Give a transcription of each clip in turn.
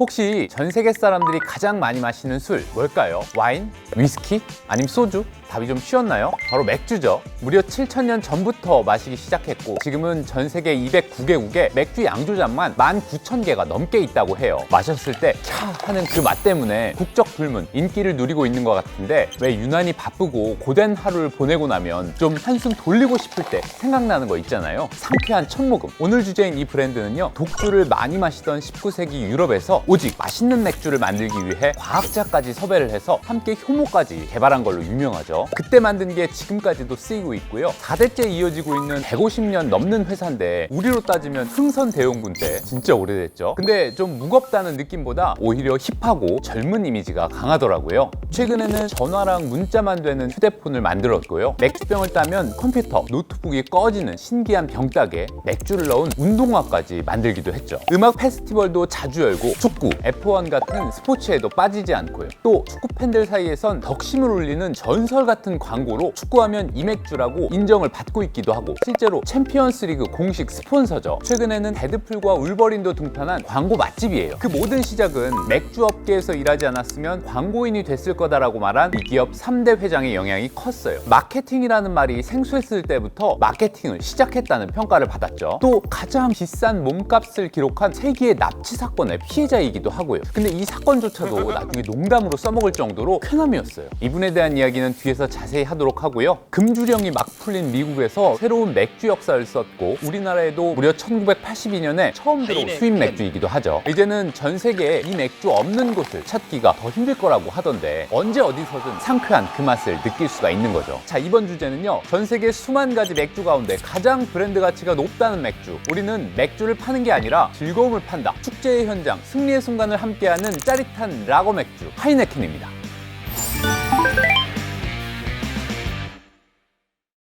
혹시 전 세계 사람들이 가장 많이 마시는 술 뭘까요? 와인? 위스키? 아니면 소주? 답이 좀 쉬웠나요? 바로 맥주죠. 무려 7,000년 전부터 마시기 시작했고 지금은 전 세계 209개국에 맥주 양조장만 19,000개가 넘게 있다고 해요. 마셨을 때 캬 하는 그 맛 때문에 국적 불문, 인기를 누리고 있는 것 같은데 왜 유난히 바쁘고 고된 하루를 보내고 나면 좀 한숨 돌리고 싶을 때 생각나는 거 있잖아요. 상쾌한 첫 모금. 오늘 주제인 이 브랜드는요, 독주를 많이 마시던 19세기 유럽에서 오직 맛있는 맥주를 만들기 위해 과학자까지 섭외를 해서 함께 효모까지 개발한 걸로 유명하죠. 그때 만든 게 지금까지도 쓰이고 있고요. 4대째 이어지고 있는 150년 넘는 회사인데 우리로 따지면 흥선대원군 때 진짜 오래됐죠. 근데 좀 무겁다는 느낌보다 오히려 힙하고 젊은 이미지가 강하더라고요. 최근에는 전화랑 문자만 되는 휴대폰을 만들었고요. 맥주병을 따면 컴퓨터, 노트북이 꺼지는 신기한 병따개에 맥주를 넣은 운동화까지 만들기도 했죠. 음악 페스티벌도 자주 열고 축구, F1 같은 스포츠에도 빠지지 않고요. 또 축구 팬들 사이에선 덕심을 울리는 전설 같은 광고로 축구하면 이 맥주라고 인정을 받고 있기도 하고 실제로 챔피언스 리그 공식 스폰서죠. 최근에는 데드풀과 울버린도 등판한 광고 맛집이에요. 그 모든 시작은 맥주 업계에서 일하지 않았으면 광고인이 됐을 거다라고 말한 이 기업 3대 회장의 영향이 컸어요. 마케팅이라는 말이 생소했을 때부터 마케팅을 시작했다는 평가를 받았죠. 또 가장 비싼 몸값을 기록한 세기의 납치 사건의 피해자이기도 하고요. 근데 이 사건조차도 나중에 농담으로 써먹을 정도로 쾌남이었어요. 이분에 대한 이야기는 뒤에서 자세히 하도록 하고요. 금주령이 막 풀린 미국에서 새로운 맥주 역사를 썼고 우리나라에도 무려 1982년에 처음 들어온 수입 맥주이기도 하죠. 이제는 전 세계에 이 맥주 없는 곳을 찾기가 더 힘들 거라고 하던데 언제 어디서든 상쾌한 그 맛을 느낄 수가 있는 거죠. 자, 이번 주제는요, 전 세계 수만 가지 맥주 가운데 가장 브랜드 가치가 높다는 맥주. 우리는 맥주를 파는 게 아니라 즐거움을 판다. 축제의 현장, 승리의 순간을 함께하는 짜릿한 라거 맥주 하이네켄입니다.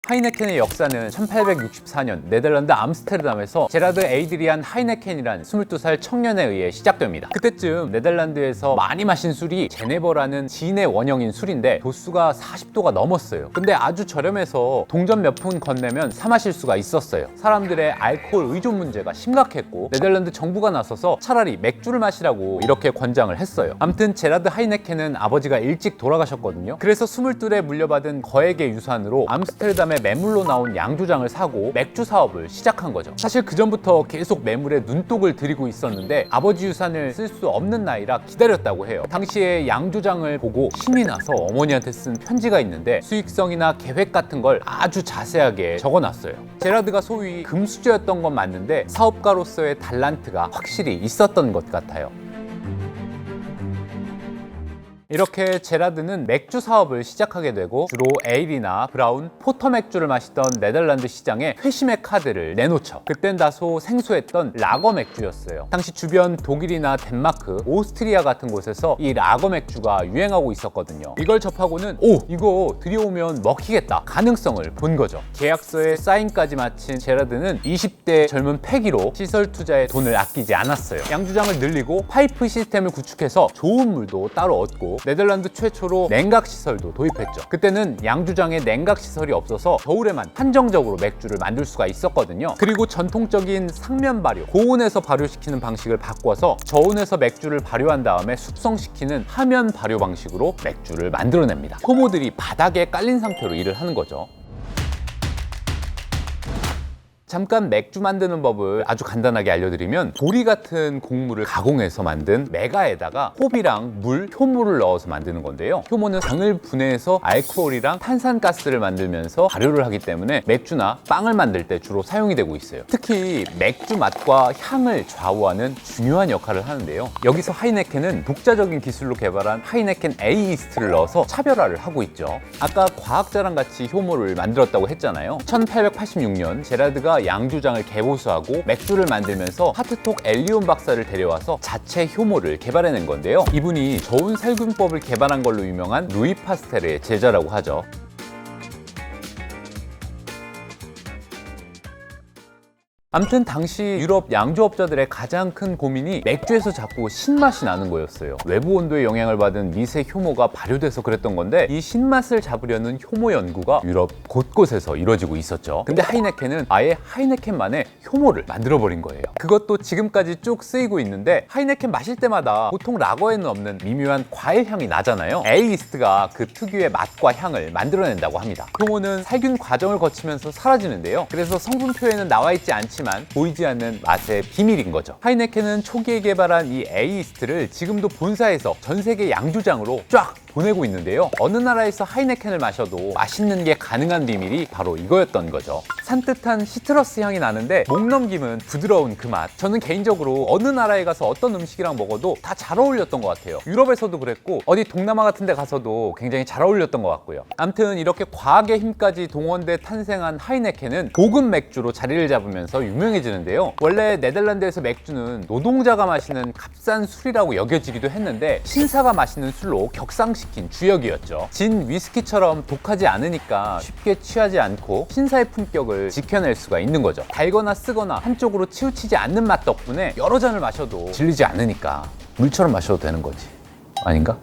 하이네켄의 역사는 1864년 네덜란드 암스테르담에서 제라드 에이드리안 하이네켄이란 22살 청년에 의해 시작됩니다. 그때쯤 네덜란드에서 많이 마신 술이 제네버라는 진의 원형인 술인데 도수가 40도가 넘었어요. 근데 아주 저렴해서 동전 몇 푼 건네면 사 마실 수가 있었어요. 사람들의 알코올 의존 문제가 심각했고 네덜란드 정부가 나서서 차라리 맥주를 마시라고 이렇게 권장을 했어요. 아무튼 제라드 하이네켄은 아버지가 일찍 돌아가셨거든요. 그래서 22에 물려받은 거액의 유산으로 암스테르담에 매물로 나온 양조장을 사고 맥주 사업을 시작한 거죠. 사실 그 전부터 계속 매물에 눈독을 들이고 있었는데 아버지 유산을 쓸 수 없는 나이라 기다렸다고 해요. 당시에 양조장을 보고 신이 나서 어머니한테 쓴 편지가 있는데 수익성이나 계획 같은 걸 아주 자세하게 적어놨어요. 제라드가 소위 금수저였던 건 맞는데 사업가로서의 달란트가 확실히 있었던 것 같아요. 이렇게 제라드는 맥주 사업을 시작하게 되고 주로 에일이나 브라운, 포터 맥주를 마시던 네덜란드 시장에 회심의 카드를 내놓죠. 그땐 다소 생소했던 라거 맥주였어요. 당시 주변 독일이나 덴마크, 오스트리아 같은 곳에서 이 라거 맥주가 유행하고 있었거든요. 이걸 접하고는 이거 들여오면 먹히겠다 가능성을 본 거죠. 계약서에 사인까지 마친 제라드는 20대 젊은 패기로 시설 투자에 돈을 아끼지 않았어요. 양주장을 늘리고 파이프 시스템을 구축해서 좋은 물도 따로 얻고 네덜란드 최초로 냉각 시설도 도입했죠. 그때는 양주장에 냉각 시설이 없어서 겨울에만 한정적으로 맥주를 만들 수가 있었거든요. 그리고 전통적인 상면 발효, 고온에서 발효시키는 방식을 바꿔서 저온에서 맥주를 발효한 다음에 숙성시키는 하면 발효 방식으로 맥주를 만들어냅니다. 효모들이 바닥에 깔린 상태로 일을 하는 거죠. 잠깐 맥주 만드는 법을 아주 간단하게 알려드리면 보리 같은 곡물을 가공해서 만든 메가에다가 호비랑 물, 효모를 넣어서 만드는 건데요. 효모는 당을 분해해서 알코올이랑 탄산가스를 만들면서 발효를 하기 때문에 맥주나 빵을 만들 때 주로 사용이 되고 있어요. 특히 맥주 맛과 향을 좌우하는 중요한 역할을 하는데요. 여기서 하이네켄은 독자적인 기술로 개발한 하이네켄 A 이스트를 넣어서 차별화를 하고 있죠. 아까 과학자랑 같이 효모를 만들었다고 했잖아요. 1886년 제라드가 양조장을 개보수하고 맥주를 만들면서 하트톡 엘리온 박사를 데려와서 자체 효모를 개발해낸 건데요. 이분이 저온 살균법을 개발한 걸로 유명한 루이 파스텔의 제자라고 하죠. 암튼 당시 유럽 양조업자들의 가장 큰 고민이 맥주에서 자꾸 신맛이 나는 거였어요. 외부 온도의 영향을 받은 미세 효모가 발효돼서 그랬던 건데, 이 신맛을 잡으려는 효모 연구가 유럽 곳곳에서 이루어지고 있었죠. 근데 하이네켄은 아예 하이네켄만의 효모를 만들어버린 거예요. 그것도 지금까지 쭉 쓰이고 있는데, 하이네켄 마실 때마다 보통 라거에는 없는 미묘한 과일 향이 나잖아요. 에이스트가 그 특유의 맛과 향을 만들어낸다고 합니다. 효모는 살균 과정을 거치면서 사라지는데요. 그래서 성분표에는 나와 있지 않지만 보이지 않는 맛의 비밀인 거죠. 하이네켄은 초기에 개발한 이 에이스트를 지금도 본사에서 전 세계 양조장으로 쫙 보내고 있는데요. 어느 나라에서 하이네켄을 마셔도 맛있는 게 가능한 비밀이 바로 이거였던 거죠. 산뜻한 시트러스 향이 나는데 목 넘김은 부드러운 그 맛. 저는 개인적으로 어느 나라에 가서 어떤 음식이랑 먹어도 다 잘 어울렸던 것 같아요. 유럽에서도 그랬고 어디 동남아 같은 데 가서도 굉장히 잘 어울렸던 것 같고요. 암튼 이렇게 과학의 힘까지 동원돼 탄생한 하이네켄은 고급 맥주로 자리를 잡으면서 유명해지는데요. 원래 네덜란드에서 맥주는 노동자가 마시는 값싼 술이라고 여겨지기도 했는데, 신사가 마시는 술로 격상시킨 주역이었죠. 진 위스키처럼 독하지 않으니까 쉽게 취하지 않고 신사의 품격을 지켜낼 수가 있는 거죠. 달거나 쓰거나 한쪽으로 치우치지 않는 맛 덕분에 여러 잔을 마셔도 질리지 않으니까 물처럼 마셔도 되는 거지. 아닌가?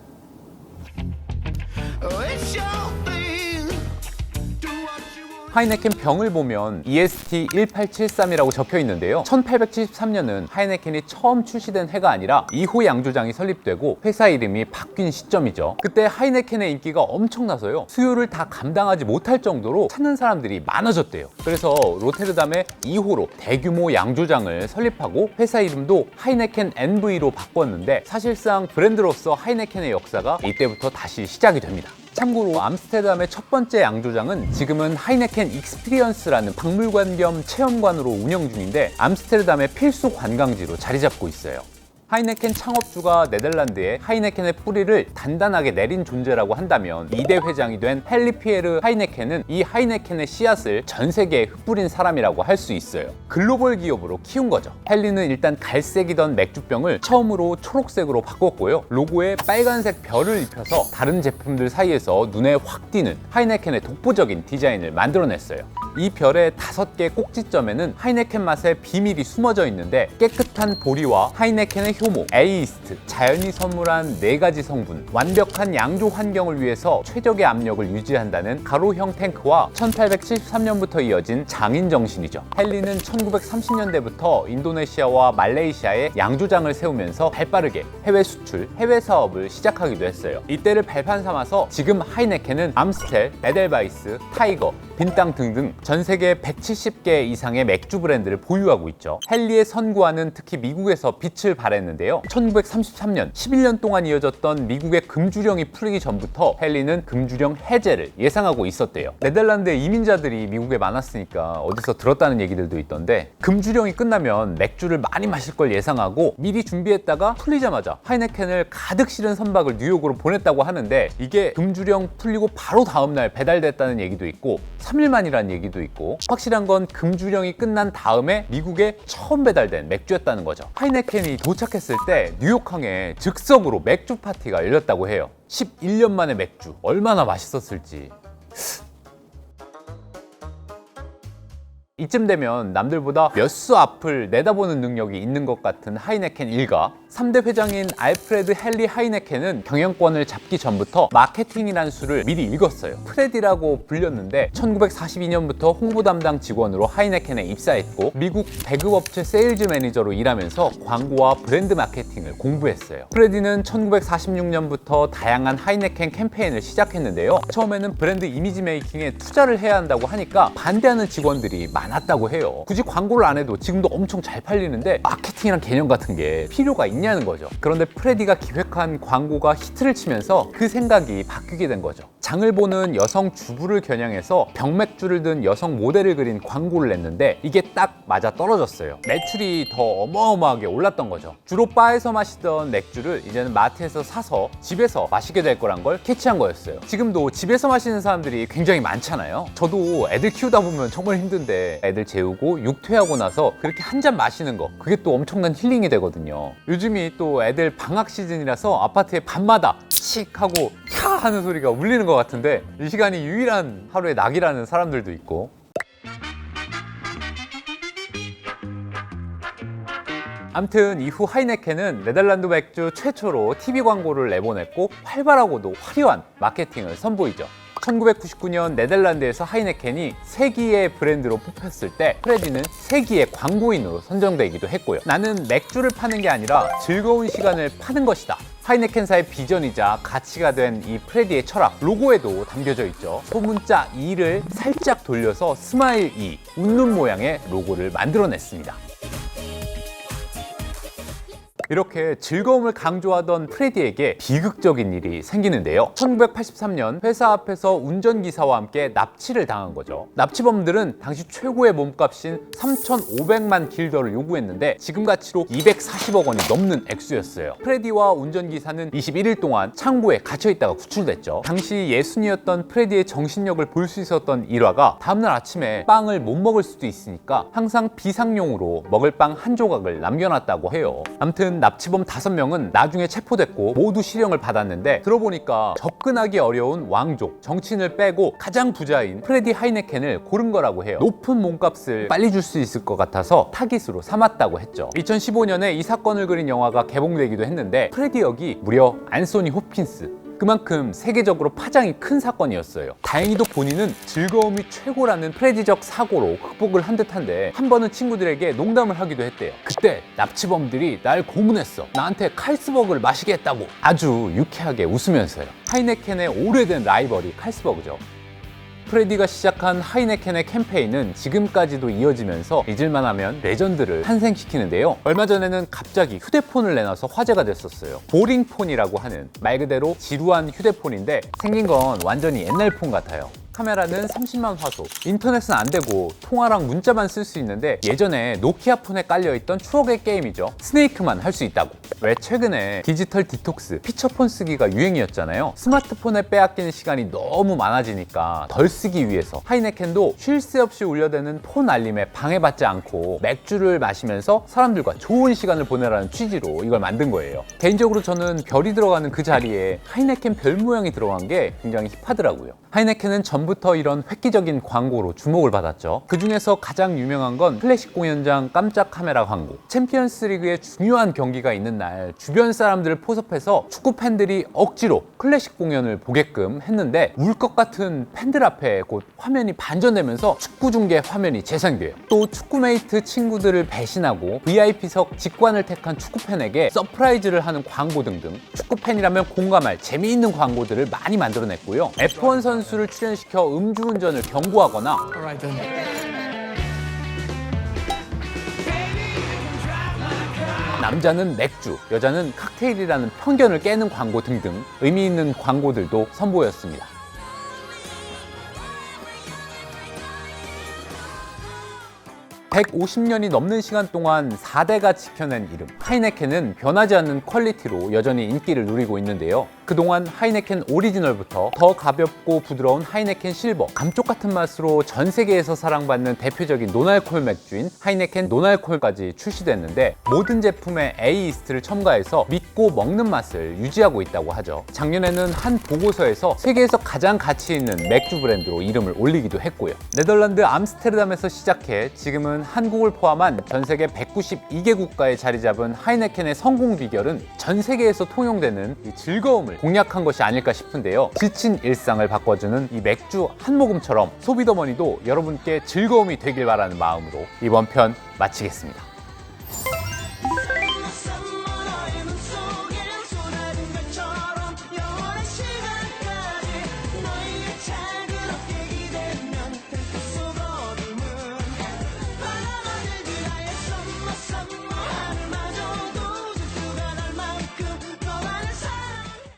하이네켄 병을 보면 EST 1873이라고 적혀 있는데요. 1873년은 하이네켄이 처음 출시된 해가 아니라 2호 양조장이 설립되고 회사 이름이 바뀐 시점이죠. 그때 하이네켄의 인기가 엄청나서요. 수요를 다 감당하지 못할 정도로 찾는 사람들이 많아졌대요. 그래서 로테르담에 2호로 대규모 양조장을 설립하고 회사 이름도 하이네켄 NV로 바꿨는데, 사실상 브랜드로서 하이네켄의 역사가 이때부터 다시 시작이 됩니다. 참고로 암스테르담의 첫 번째 양조장은 지금은 하이네켄 익스피리언스라는 박물관 겸 체험관으로 운영 중인데, 암스테르담의 필수 관광지로 자리 잡고 있어요. 하이네켄 창업주가 네덜란드에 하이네켄의 뿌리를 단단하게 내린 존재라고 한다면, 2대 회장이 된 헨리 피에르 하이네켄은 이 하이네켄의 씨앗을 전 세계에 흩뿌린 사람이라고 할 수 있어요. 글로벌 기업으로 키운 거죠. 헨리는 일단 갈색이던 맥주병을 처음으로 초록색으로 바꿨고요. 로고에 빨간색 별을 입혀서 다른 제품들 사이에서 눈에 확 띄는 하이네켄의 독보적인 디자인을 만들어냈어요. 이 별의 5개 꼭지점에는 하이네켄 맛의 비밀이 숨어져 있는데, 깨끗한 보리와 하이네켄의 효모, 에이스트, 자연이 선물한 4가지 성분, 완벽한 양조 환경을 위해서 최적의 압력을 유지한다는 가로형 탱크와 1873년부터 이어진 장인 정신이죠. 헨리는 1930년대부터 인도네시아와 말레이시아에 양조장을 세우면서 발빠르게 해외 수출, 해외 사업을 시작하기도 했어요. 이때를 발판 삼아서 지금 하이네켄은 암스텔, 에델바이스, 타이거, 빈땅 등등 전 세계 170개 이상의 맥주 브랜드를 보유하고 있죠. 헨리의 선구안은 특히 미국에서 빛을 발했는데요. 1933년, 11년 동안 이어졌던 미국의 금주령이 풀리기 전부터 헨리는 금주령 해제를 예상하고 있었대요. 네덜란드에 이민자들이 미국에 많았으니까 어디서 들었다는 얘기들도 있던데, 금주령이 끝나면 맥주를 많이 마실 걸 예상하고 미리 준비했다가 풀리자마자 하이네켄을 가득 실은 선박을 뉴욕으로 보냈다고 하는데, 이게 금주령 풀리고 바로 다음날 배달됐다는 얘기도 있고 3일 만이라는 얘기도 있고, 확실한 건 금주령이 끝난 다음에 미국에 처음 배달된 맥주였다는 거죠. 하이네켄이 도착했을 때 뉴욕항에 즉석으로 맥주 파티가 열렸다고 해요. 11년 만에 맥주, 얼마나 맛있었을지. 이쯤 되면 남들보다 몇 수 앞을 내다보는 능력이 있는 것 같은 하이네켄 일가. 3대 회장인 알프레드 헨리 하이네켄은 경영권을 잡기 전부터 마케팅이라는 수를 미리 읽었어요. 프레디라고 불렸는데 1942년부터 홍보 담당 직원으로 하이네켄에 입사했고, 미국 배급업체 세일즈 매니저로 일하면서 광고와 브랜드 마케팅을 공부했어요. 프레디는 1946년부터 다양한 하이네켄 캠페인을 시작했는데요. 처음에는 브랜드 이미지 메이킹에 투자를 해야 한다고 하니까 반대하는 직원들이 많았다고 해요. 굳이 광고를 안 해도 지금도 엄청 잘 팔리는데 마케팅이란 개념 같은 게 필요가 있냐는 거죠. 그런데 프레디가 기획한 광고가 히트를 치면서 그 생각이 바뀌게 된 거죠. 장을 보는 여성 주부를 겨냥해서 병맥주를 든 여성 모델을 그린 광고를 냈는데, 이게 딱 맞아 떨어졌어요. 매출이 더 어마어마하게 올랐던 거죠. 주로 바에서 마시던 맥주를 이제는 마트에서 사서 집에서 마시게 될 거란 걸 캐치한 거였어요. 지금도 집에서 마시는 사람들이 굉장히 많잖아요. 저도 애들 키우다 보면 정말 힘든데, 애들 재우고 육퇴하고 나서 그렇게 한 잔 마시는 거, 그게 또 엄청난 힐링이 되거든요. 요즘이 또 애들 방학 시즌이라서 아파트에 밤마다 칙 하고 캬 하는 소리가 울리는 것 같은데, 이 시간이 유일한 하루의 낙이라는 사람들도 있고. 암튼 이후 하이네켄은 네덜란드 맥주 최초로 TV 광고를 내보냈고 활발하고도 화려한 마케팅을 선보이죠. 1999년 네덜란드에서 하이네켄이 세기의 브랜드로 뽑혔을 때 프레디는 세기의 광고인으로 선정되기도 했고요. 나는 맥주를 파는 게 아니라 즐거운 시간을 파는 것이다. 하이네켄사의 비전이자 가치가 된 이 프레디의 철학, 로고에도 담겨져 있죠. 소문자 E를 살짝 돌려서 스마일 E, 웃는 모양의 로고를 만들어냈습니다. 이렇게 즐거움을 강조하던 프레디에게 비극적인 일이 생기는데요. 1983년 회사 앞에서 운전기사와 함께 납치를 당한 거죠. 납치범들은 당시 최고의 몸값인 3,500만 길더를 요구했는데 지금 가치로 240억 원이 넘는 액수였어요. 프레디와 운전기사는 21일 동안 창고에 갇혀있다가 구출됐죠. 당시 예순이었던 프레디의 정신력을 볼 수 있었던 일화가 다음날 아침에 빵을 못 먹을 수도 있으니까 항상 비상용으로 먹을 빵 한 조각을 남겨놨다고 해요. 아무튼 납치범 5명은 나중에 체포됐고 모두 실형을 받았는데 들어보니까 접근하기 어려운 왕족, 정치인을 빼고 가장 부자인 프레디 하이네켄을 고른 거라고 해요. 높은 몸값을 빨리 줄 수 있을 것 같아서 타깃으로 삼았다고 했죠. 2015년에 이 사건을 그린 영화가 개봉되기도 했는데 프레디 역이 무려 안소니 홉킨스, 그만큼 세계적으로 파장이 큰 사건이었어요. 다행히도 본인은 즐거움이 최고라는 프레디적 사고로 극복을 한 듯한데 한 번은 친구들에게 농담을 하기도 했대요. 그때 납치범들이 날 고문했어. 나한테 칼스버그를 마시게 했다고. 아주 유쾌하게 웃으면서요. 하이네켄의 오래된 라이벌이 칼스버그죠. 프레디가 시작한 하이네켄의 캠페인은 지금까지도 이어지면서 잊을만 하면 레전드를 탄생시키는데요. 얼마 전에는 갑자기 휴대폰을 내놔서 화제가 됐었어요. 보링폰이라고 하는 말 그대로 지루한 휴대폰인데 생긴 건 완전히 옛날 폰 같아요. 카메라는 30만 화소, 인터넷은 안 되고 통화랑 문자만 쓸 수 있는데 예전에 노키아 폰에 깔려있던 추억의 게임이죠. 스네이크만 할 수 있다고. 왜 최근에 디지털 디톡스, 피처폰 쓰기가 유행이었잖아요. 스마트폰에 빼앗기는 시간이 너무 많아지니까 덜 쓰기 위해서 하이네켄도 쉴 새 없이 울려대는 폰 알림에 방해받지 않고 맥주를 마시면서 사람들과 좋은 시간을 보내라는 취지로 이걸 만든 거예요. 개인적으로 저는 별이 들어가는 그 자리에 하이네켄 별 모양이 들어간 게 굉장히 힙하더라고요. 하이네켄은 전부터 이런 획기적인 광고로 주목을 받았죠. 그 중에서 가장 유명한 건 클래식 공연장 깜짝 카메라 광고. 챔피언스 리그의 중요한 경기가 있는 날 주변 사람들을 포섭해서 축구 팬들이 억지로 클래식 공연을 보게끔 했는데 울 것 같은 팬들 앞에 곧 화면이 반전되면서 축구 중계 화면이 재생돼요. 또 축구메이트 친구들을 배신하고 VIP석 직관을 택한 축구팬에게 서프라이즈를 하는 광고 등등 축구팬이라면 공감할 재미있는 광고들을 많이 만들어냈고요. F1 선수를 출연시켜 음주운전을 경고하거나 남자는 맥주, 여자는 칵테일이라는 편견을 깨는 광고 등등 의미 있는 광고들도 선보였습니다. (150년이) 넘는 시간 동안 4대가 지켜낸 이름 하이네켄은 변하지 않는 퀄리티로 여전히 인기를 누리고 있는데요. 그동안 하이네켄 오리지널부터 더 가볍고 부드러운 하이네켄 실버, 감쪽 같은 맛으로 전 세계에서 사랑받는 대표적인 노알콜 맥주인 하이네켄 노알콜까지 출시됐는데 모든 제품에 A 이스트를 첨가해서 믿고 먹는 맛을 유지하고 있다고 하죠. 작년에는 한 보고서에서 세계에서 가장 가치 있는 맥주 브랜드로 이름을 올리기도 했고요. 네덜란드 암스테르담에서 시작해 지금은 한국을 포함한 전 세계 192개 국가에 자리 잡은 하이네켄의 성공 비결은 전 세계에서 통용되는 이 즐거움을 공략한 것이 아닐까 싶은데요. 지친 일상을 바꿔주는 이 맥주 한 모금처럼 소비더머니도 여러분께 즐거움이 되길 바라는 마음으로 이번 편 마치겠습니다.